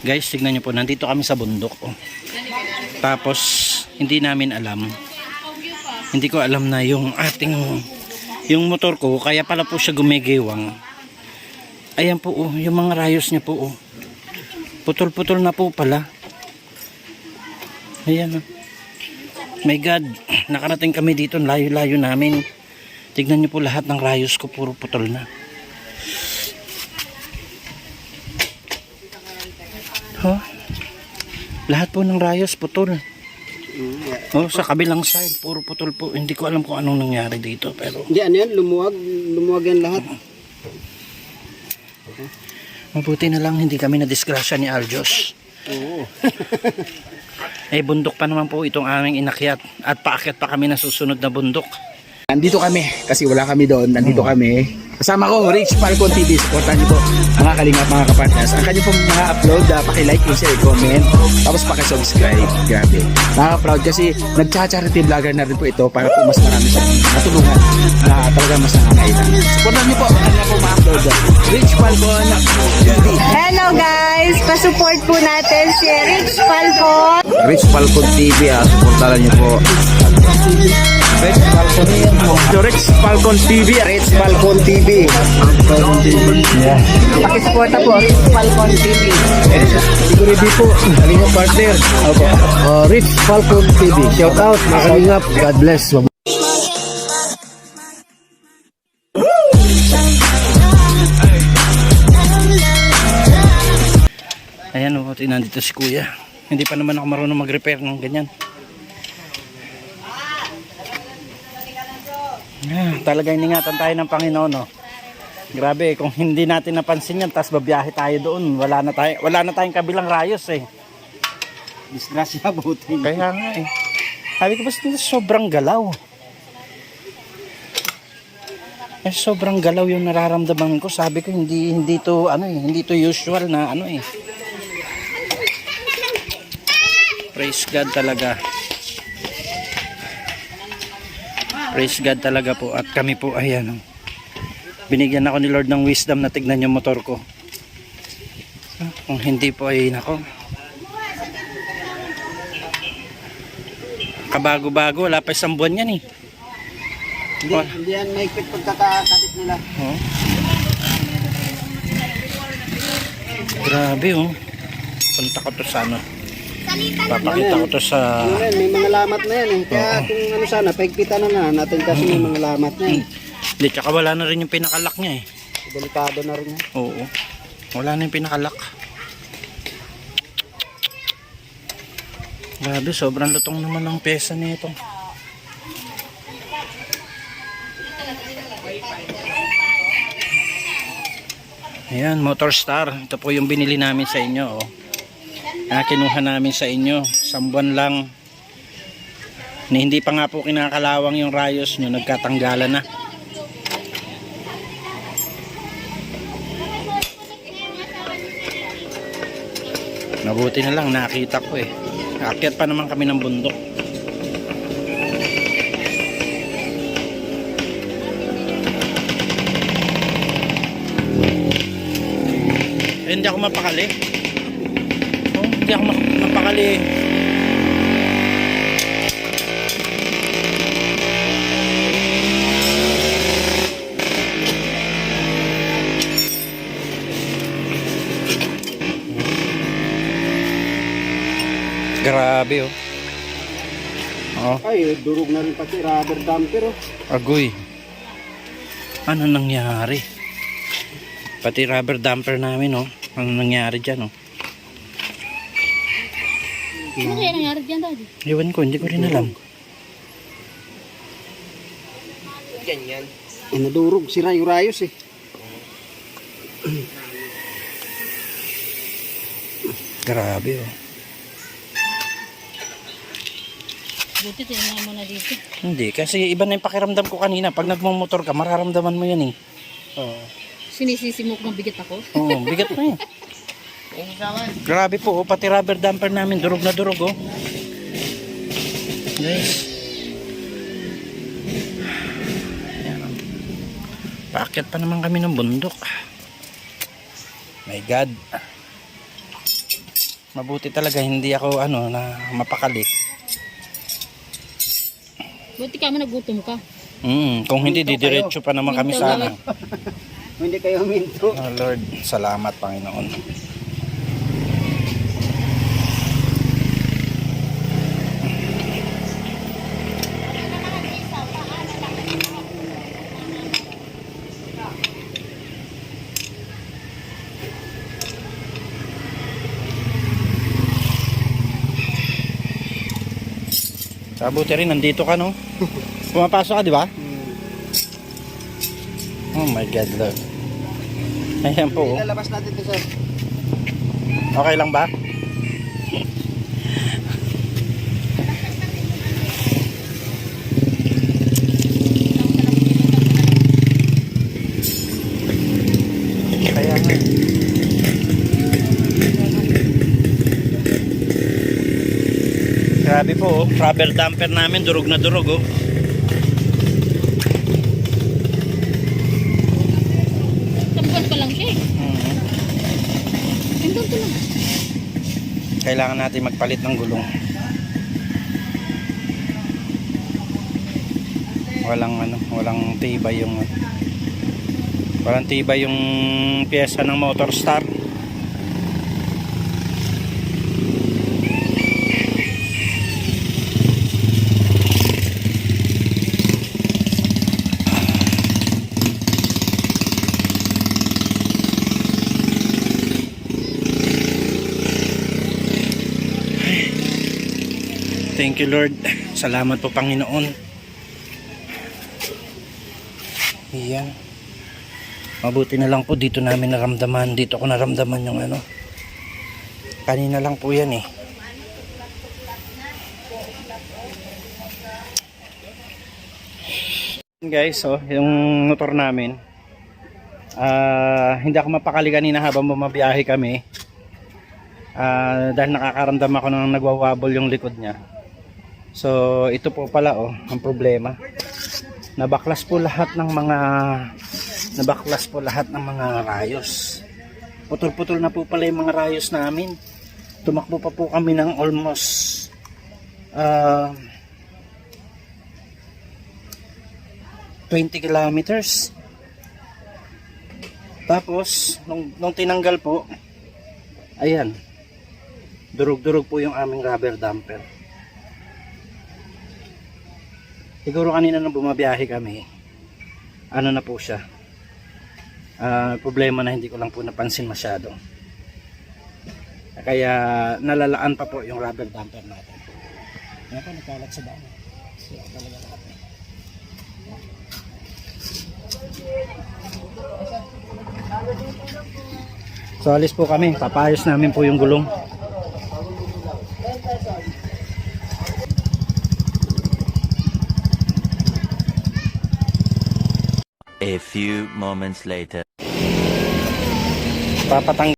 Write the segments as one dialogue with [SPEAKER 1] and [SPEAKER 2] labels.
[SPEAKER 1] Guys, tignan nyo po, nandito kami sa bundok. Oh. Tapos, hindi namin alam. Hindi ko alam na yung motor ko, kaya pala po siya gumigewang. Ayan po, oh, yung mga rayos niya po. Oh. Putol-putol na po pala. Ayan. Oh. My God, nakarating kami dito, layo-layo namin. Tignan nyo po lahat ng rayos ko, puro putol na. Huh? Lahat po ng rayos putol. Oh, sa kabilang side puro putol po. Hindi ko alam kung anong nangyari dito, pero
[SPEAKER 2] hindi ano yan, lumuwag yan lahat.
[SPEAKER 1] Mabuti na lang hindi kami na-disgrasya ni Aljos.
[SPEAKER 2] Oo.
[SPEAKER 1] Eh, bundok pa naman po itong aming inakyat at paakyat pa kami na susunod na bundok.
[SPEAKER 2] Nandito kami kasi wala kami doon. Nandito kami. Kasama ko, Rich Falcon TV. Supportan niyo po mga kalingap, mga kapatid. Ang kanyang pong mga upload, paki-like, share, comment. Tapos paki-subscribe. Grabe. Nakaka-proud kasi nagcha-charity vlogger na rin po ito para po mas marami sa matulungan na talagang mas nangangailangan. Supportan niyo po ang kanyang pong mga upload. Rich Falcon TV.
[SPEAKER 3] Hello guys! Pasupport po natin si Rich Falcon.
[SPEAKER 2] Rich Falcon TV, supportan niyo po. Rich Falcon Rich Falcon TV. Rich Falcon TV. Yeah.
[SPEAKER 3] Pakisuporta po, Rich Falcon TV.
[SPEAKER 2] Siguro di po, kalingap partner. Opo. Rich Falcon TV. Shout out, mga kalingap. God bless.
[SPEAKER 1] Ayan o, nandito si kuya. Hindi pa naman ako marunong mag-repair ng ganyan. Talaga iningatan tayo ng Panginoon, no? Grabe, kung hindi natin napansin yan, tapos babiyahe tayo doon, wala na tayong kabilang rayos eh.
[SPEAKER 2] Disgrasya buti.
[SPEAKER 1] Kaya nga eh. Sabi ko, basta sobrang galaw. Eh, sobrang galaw yung nararamdaman ko. Sabi ko, hindi to usual na ano eh. Praise God talaga. Praise God talaga po. At kami po, ayan. Binigyan ako ni Lord ng wisdom na tignan yung motor ko. Kung hindi po ay nako. Kabago-bago. Wala pa isang buwan yan eh.
[SPEAKER 2] Hindi yan maikpit pagkakakabit nila.
[SPEAKER 1] Oh. Grabe oh. Punta ko to sa ano. Papakita ko to sa...
[SPEAKER 2] Ano yan, may mga lamat na yan eh. Kaya kung ano sana, paigpitan na natin kasi may mga lamat na yan.
[SPEAKER 1] Hindi, tsaka wala na rin yung pinakalock niya eh.
[SPEAKER 2] Delikado na rin yan.
[SPEAKER 1] Oo. Wala na yung pinakalock. Grabe, sobrang lutong naman ng pesa nito. Ayan, Motor Star. Ito po yung binili namin sa inyo. Oh. Kinuha namin sa inyo. 1 buwan lang. Hindi pa nga po kinakalawang yung rayos nyo. Nagkatanggalan na. Mabuti na lang, nakita ko eh. Aakyat pa naman kami ng bundok. Hindi ako mapakali. Oh, hindi ako mapakali. Grabe oh. Oh.
[SPEAKER 2] Ay, durog na rin pati rubber damper oh.
[SPEAKER 1] Agoy. Ano nangyari? Pati rubber damper namin oh. Ano nangyari dyan oh?
[SPEAKER 3] Ano kaya nangyari dyan, Daddy?
[SPEAKER 1] Iwan ko, hindi ko rin alam.
[SPEAKER 2] Ganyan. Nadurog, si Rayo-Rayos eh.
[SPEAKER 1] Grabe oh.
[SPEAKER 3] Buti, tinignan mo na dito.
[SPEAKER 1] Hindi, kasi iba na yung pakiramdam ko kanina. Pag nagmamotor ka, mararamdaman mo yan eh. Oo.
[SPEAKER 3] Sinisisi mo kung bigat ako?
[SPEAKER 1] Oo, bigat na eh. Grabe po, oh, pati rubber damper namin, durog na durog oh. Guys. Ayan, oh. Paakyat pa naman kami ng bundok. My God. Mabuti talaga hindi ako na mapakali.
[SPEAKER 4] Buti ka mo nagutom ka.
[SPEAKER 1] Kung hindi didiretso pa naman kami
[SPEAKER 4] Minto
[SPEAKER 1] sana.
[SPEAKER 2] Hindi kayo minto.
[SPEAKER 1] Oh Lord, salamat Panginoon. Kabuti rin, nandito ka, no? Pumapasok ka, di ba? Oh my God, Lord. Ayan po. Oh.
[SPEAKER 2] Ilalabas natin ito, sir.
[SPEAKER 1] Okay lang ba? Kaya nga. Grabe po, oh. Rubber damper namin, durog na durog, oh.
[SPEAKER 4] Tambukan pa lang siya eh. Hanggang to lang.
[SPEAKER 1] Kailangan natin magpalit ng gulong. Walang tibay yung piyesa ng motor start. Thank you Lord. Salamat po Panginoon. Iyan. Mabuti na lang po dito namin naramdaman. Dito ko naramdaman yung kanina lang po yan eh. Guys, so yung motor namin. Hindi ako mapakali kanina habang bumabiyahe kami. Dahil nakakaramdam ako nang nagwawabol yung likod niya. So ito po pala ang problema. Nabaklas po lahat ng mga rayos. Putol-putol na po pala yung mga rayos namin. Tumakbo pa po kami ng almost 20 kilometers. Tapos nung tinanggal po, ayan, durog-durog po yung aming rubber damper. Siguro kanina nung bumabiyahe kami, na po siya. Problema na hindi ko lang po napansin masyado. Kaya nalalaan pa po yung rubber damper natin. Ayan po, nagkalat sa daan. Sira talaga lahat eh. So alis po kami, papayos namin po yung gulong.
[SPEAKER 5] A few moments later.
[SPEAKER 1] Papatang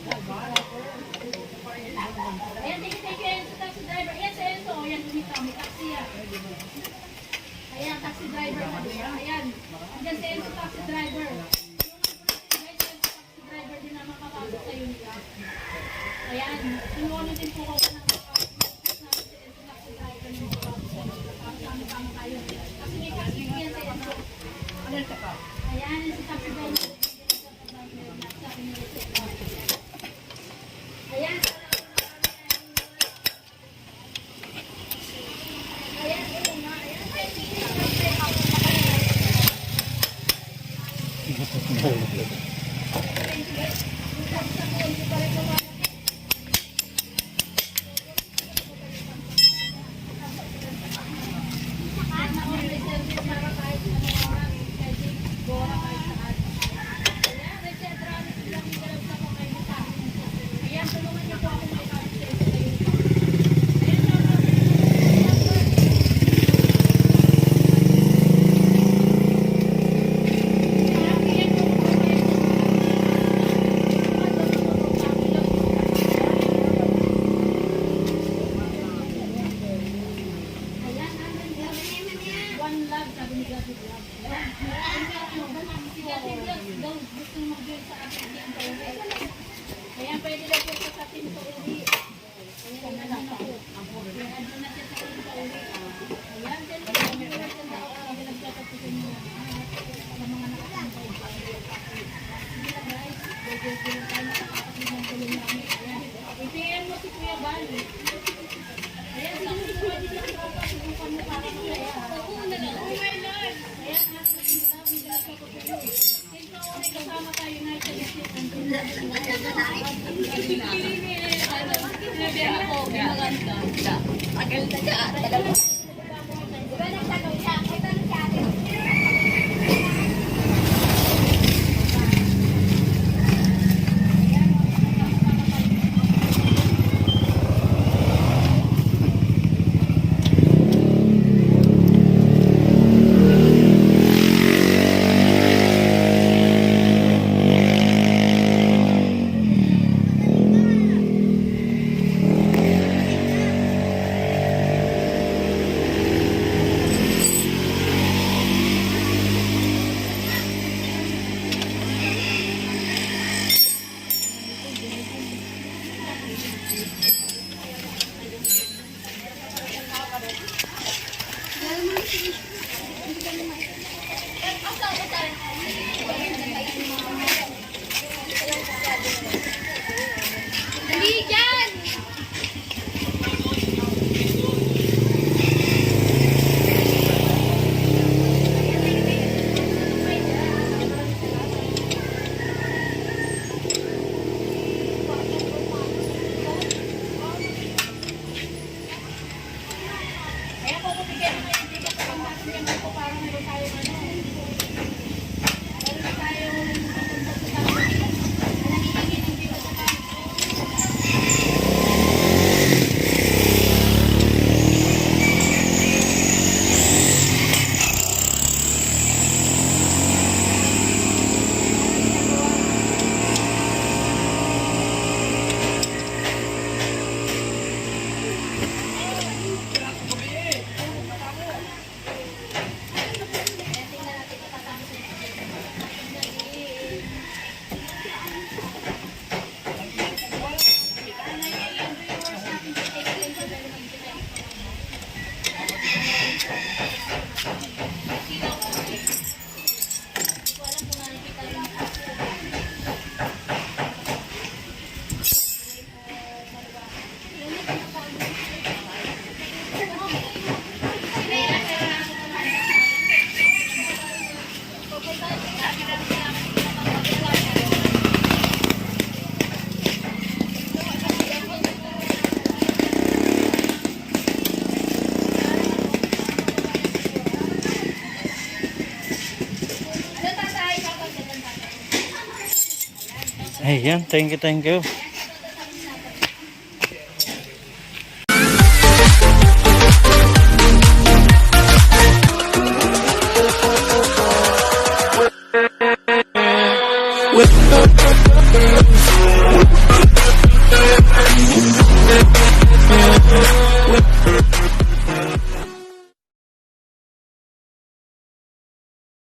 [SPEAKER 4] Ayan, thank you sa taxi driver. Ayan, sa Enzo. Ayan, dito. May taxi yan. Ayan, taxi driver. Ayan. Ayan, sa Enzo, taxi driver. Guys, Enzo, taxi driver din na makakasok sa unit. Ayan. Tulungan din po ako ng taxi driver ng sama-sama tayo. Kasi may taxi yan sa Enzo. Ayan, si taxi driver. Ayan. One love, sabi ni Gabi Vlog. Si Gabi Vlog daw gusto mag-join sa ating team sa uwi. Kaya pwede daw po sa team sa uwi. Ayan, ano na po. Ayan, ano na siya sa team sa uwi. Ayan, dyan po. Ayan, dyan daw ako. Ayan, nagtatapusin mo. Sa mga nakatambay. Sige na guys. Gagawin lang tayo nakakapagin ng tulong namin. Ayan. I-PM mo si Kuya Bali. Ayan, sige mo si Kuya Bali. Subukan mo para masaya. Oh my Lord! Ayan, kasama tayo United States. Sinabi ako, maganda. Tagal na siya. Diba nagtanong siya? May tanong siya atin.
[SPEAKER 1] Ayan, thank you.